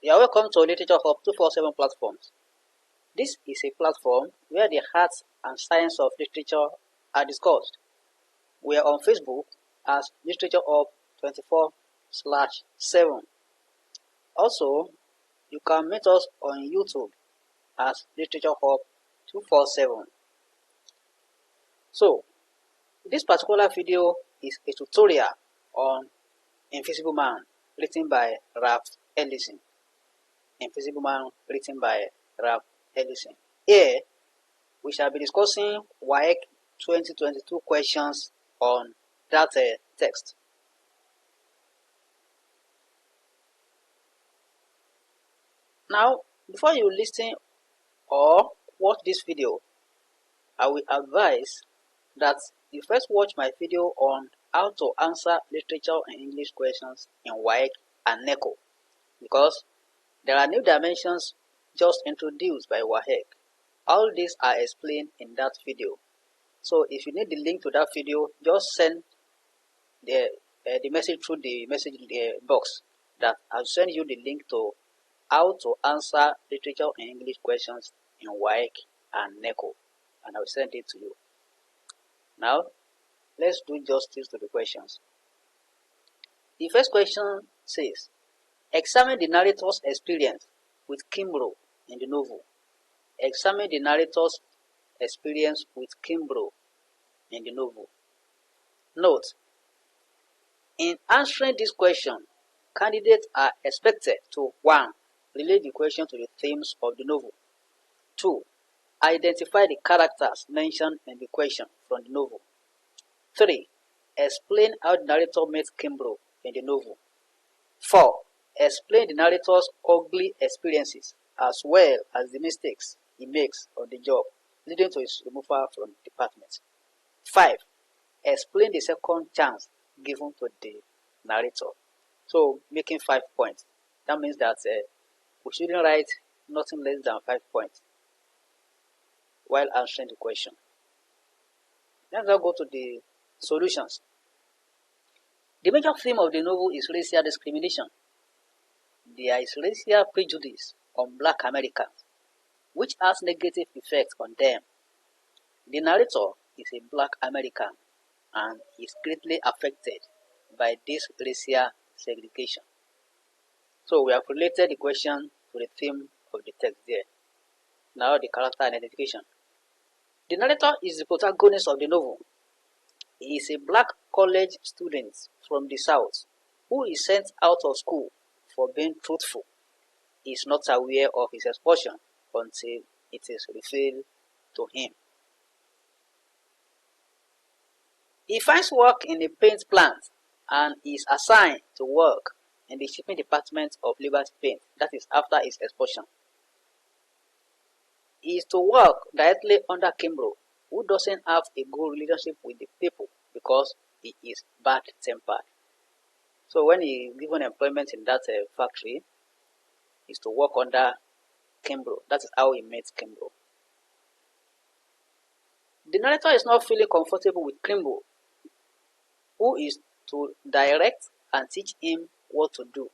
You are welcome to Literature Hub 247 platforms. This is a platform where the arts and science of literature are discussed. We are on Facebook as Literature Hub 24/7. Also, you can meet us on YouTube as Literature Hub 247. So, this particular video is a tutorial on Invisible Man written by Ralph Ellison. Invisible Man written by Ralph Ellison. Here, we shall be discussing WAEC 2022 questions on that text. Now, before you listen or watch this video, I will advise that you first watch my video on how to answer literature and English questions in WAEC and NECO, because there are new dimensions just introduced by WAEC. All these are explained in that video. So if you need the link to that video, just send the message through the message box that I'll send you the link to how to answer literature and English questions in WAEC and NECO, and I'll send it to you. Now, let's do justice to the questions. The first question says, examine the narrator's experience with Kimbrough in the novel. Examine the narrator's experience with Kimbrough in the novel. Note, in answering this question, candidates are expected to 1. Relate the question to the themes of the novel. 2. Identify the characters mentioned in the question from the novel. 3. Explain how the narrator met Kimbrough in the novel. 4. Explain the narrator's ugly experiences as well as the mistakes he makes on the job, leading to his removal from the department. 5. Explain the second chance given to the narrator. So, making 5 points. That means that we shouldn't write nothing less than 5 points while answering the question. Let's now go to the solutions. The major theme of the novel is racial discrimination. There is racial prejudice on black Americans, which has negative effects on them. The narrator is a black American and is greatly affected by this racial segregation. So we have related the question to the theme of the text there. Now the character identification. The narrator is the protagonist of the novel. He is a black college student from the South who is sent out of school for being truthful. He is not aware of his expulsion until it is revealed to him. He finds work in a paint plant and is assigned to work in the shipping department of Liberty Paint, that is after his expulsion. He is to work directly under Kimbrough, who doesn't have a good relationship with the people because he is bad-tempered. So when he is given employment in that factory, he is to work under Kimbrough. That is how he met Kimbrough. The narrator is not feeling comfortable with Kimbrough, who is to direct and teach him what to do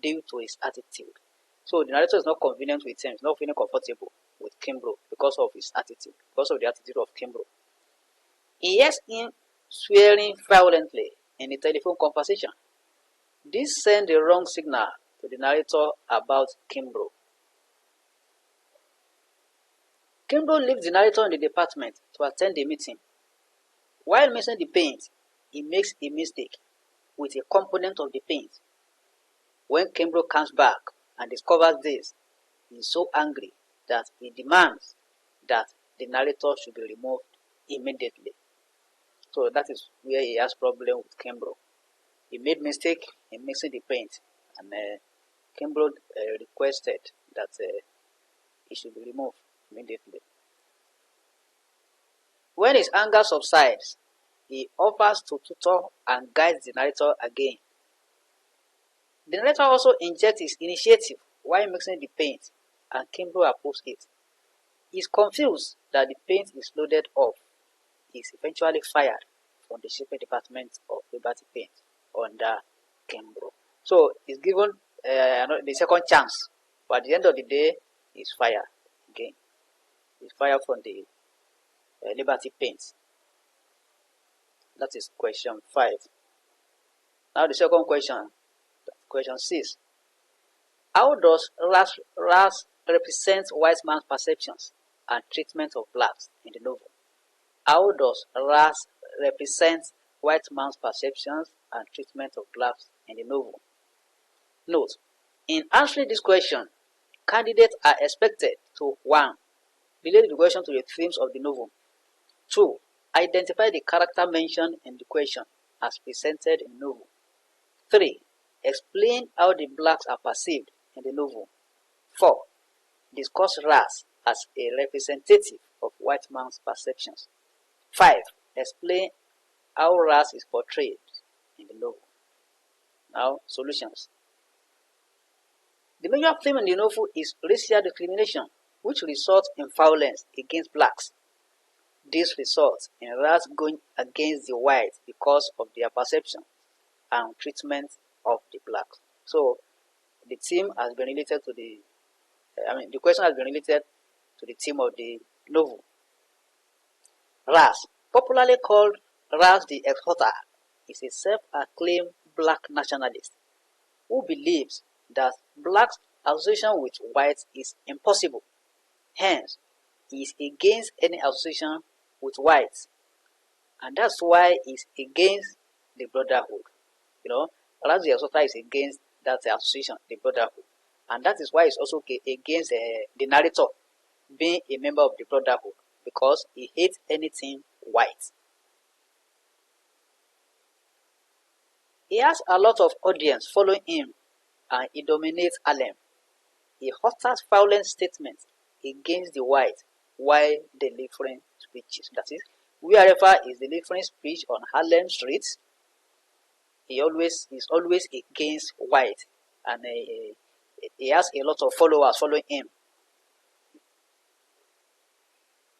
due to his attitude. So the narrator is not convenient with him, he's not feeling comfortable with Kimbrough because of his attitude, because of the attitude of Kimbrough. He hears him swearing violently in a telephone conversation. This sends the wrong signal to the narrator about Kimbrough. Kimbrough leaves the narrator in the department to attend the meeting. While mixing the paint, he makes a mistake with a component of the paint. When Kimbrough comes back and discovers this, he is so angry that he demands that the narrator should be removed immediately. So that is where he has problem with Kimbrough. He made mistake in mixing the paint, and Kimbrough requested that he should be removed immediately. When his anger subsides, he offers to tutor and guide the narrator again. The narrator also injects his initiative while mixing the paint, and Kimbrough approves it. He is confused that the paint is loaded off. He is eventually fired from the shipping department of Liberty Paint under Kimbrough. So he's given the second chance, but at the end of the day, it's fire again. It's fire from the Liberty Paint. That is question 5. Now the second question, question 6. How does race represent white man's perceptions and treatment of blacks in the novel? How does race represent white man's perceptions and treatment of blacks in the novel? Note, in answering this question, candidates are expected to 1. Relate the question to the themes of the novel. 2. Identify the character mentioned in the question as presented in the novel. 3. Explain how the blacks are perceived in the novel. 4. Discuss race as a representative of white man's perceptions. 5. Explain how race is portrayed in the novel. Now, solutions. The major theme in the novel is racial discrimination, which results in violence against blacks. This results in race going against the whites because of their perception and treatment of the blacks. So, the theme has been related to the question has been related to the theme of the novel. Ras, popularly called Ras the Exhorter, is a self-acclaimed black nationalist who believes that blacks' association with whites is impossible. Hence, he is against any association with whites, and that's why he's against the brotherhood. Ras the Exhorter is against that association, the brotherhood, and that is why he's also against the narrator being a member of the brotherhood, because he hates anything white. He has a lot of audience following him, and he dominates Harlem. He utters violent statements against the whites while delivering speeches. That is, wherever he is delivering speech on Harlem streets, he is always against white, and he has a lot of followers following him.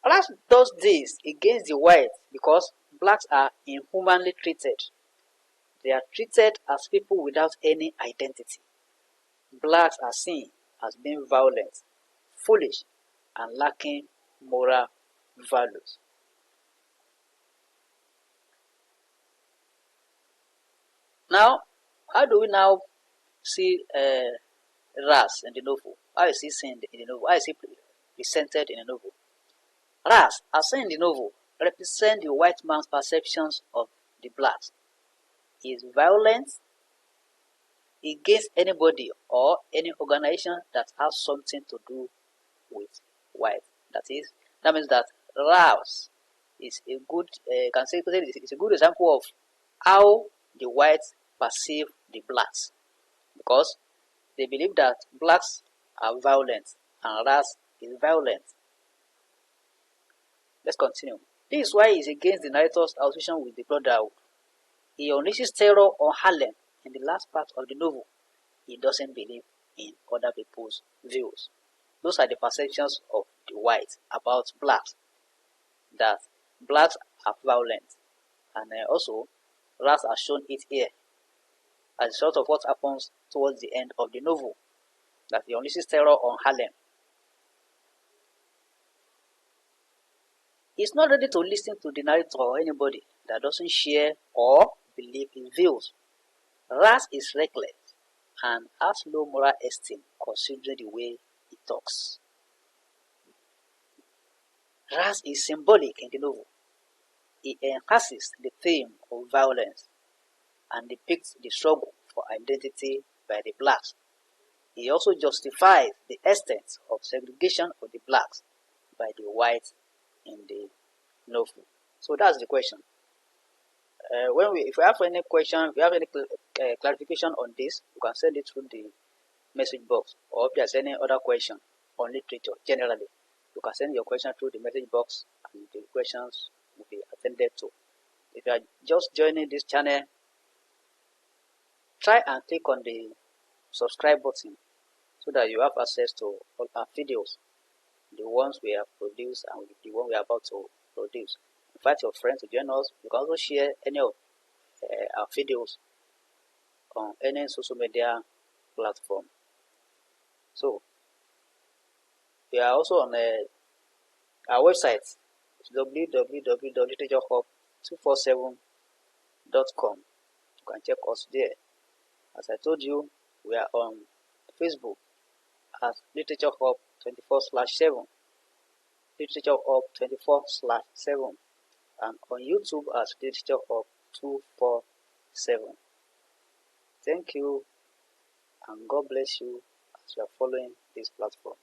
Ras does this against the whites because blacks are inhumanly treated. They are treated as people without any identity. Blacks are seen as being violent, foolish, and lacking moral values. Now, how do we now see Ras in the novel? How is he seen in the novel? How is he presented in the novel? Ras, as seen in the novel, represents the white man's perceptions of the blacks. He is violent against anybody or any organization that has something to do with white. That means that Ras is a good it's a good example of how the whites perceive the blacks, because they believe that blacks are violent and Ras is violent. Let's continue. This is why he is against the narrator's association with the brotherhood. He unleashes terror on Harlem in the last part of the novel. He doesn't believe in other people's views. Those are the perceptions of the whites about blacks, that blacks are violent. And also, Ras has shown it here as a result of what happens towards the end of the novel, that he unleashes terror on Harlem. He's not ready to listen to the narrator or anybody that doesn't share or believe his views. Ras is reckless and has low moral esteem considering the way he talks. Ras is symbolic in the novel. He enhances the theme of violence and depicts the struggle for identity by the blacks. He also justifies the extent of segregation of the blacks by the whites in the novel. So that's the question. If we have any question, if you have any clarification on this, you can send it through the message box. Or if there's any other question on literature generally, you can send your question through the message box, and the questions will be attended to. If you are just joining this channel, try and click on the subscribe button so that you have access to all our videos, the ones we have produced and the one we are about to produce. Invite your friends to join us. You can also share any of our videos on any social media platform. So we are also on our website, www.literaturehub247.com. You can check us there. As I told you, we are on Facebook as Literature Hub 24/7, Literature Hub 24/7, and on YouTube as Literature Hub 247. Thank you, and God bless you as you are following this platform.